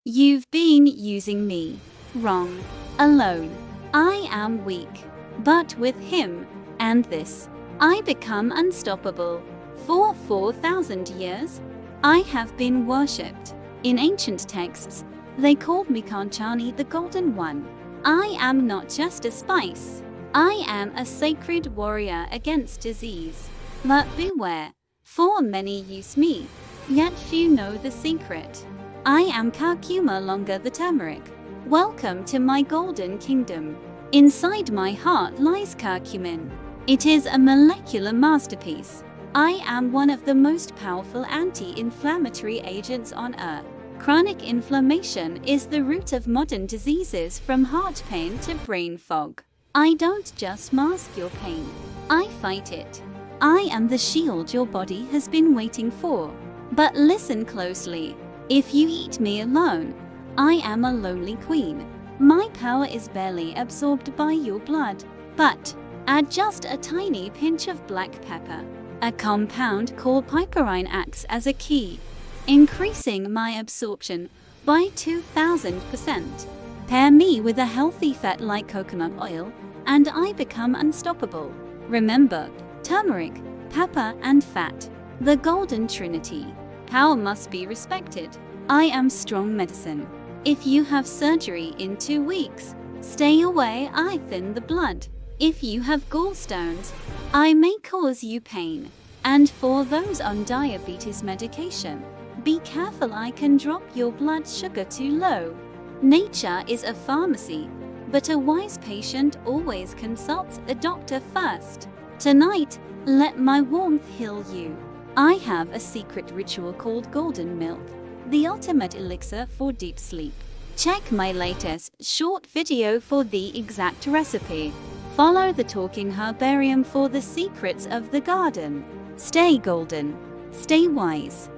You've been using me wrong. Alone. I am weak. But with him and this, I become unstoppable. For 4,000 years, I have been worshipped. In ancient texts, they called me Kanchani, the Golden One. I am not just a spice. I am a sacred warrior against disease. But beware, for many use me, yet few know the secret. I am curcuma longer the turmeric. Welcome to my golden kingdom. Inside my heart lies curcumin. It is a molecular masterpiece. I am one of the most powerful anti-inflammatory agents on earth. Chronic inflammation is the root of modern diseases, from heart pain to brain fog. I don't just mask your pain, I fight it. I am the shield your body has been waiting for. But listen closely. If you eat me alone, I am a lonely queen. My power is barely absorbed by your blood. But add just a tiny pinch of black pepper. A compound called piperine acts as a key, increasing my absorption by 2,000%. Pair me with a healthy fat like coconut oil, and I become unstoppable. Remember, turmeric, pepper, and fat. The Golden Trinity. Power must be respected. I am strong medicine. If you have surgery in 2 weeks, stay away, I thin the blood. If you have gallstones, I may cause you pain. And for those on diabetes medication, be careful, I can drop your blood sugar too low. Nature is a pharmacy, but a wise patient always consults a doctor first. Tonight, let my warmth heal you. I have a secret ritual called golden milk, the ultimate elixir for deep sleep. Check my latest short video for the exact recipe. Follow the Talking Herbarium for the secrets of the garden. Stay golden, stay wise.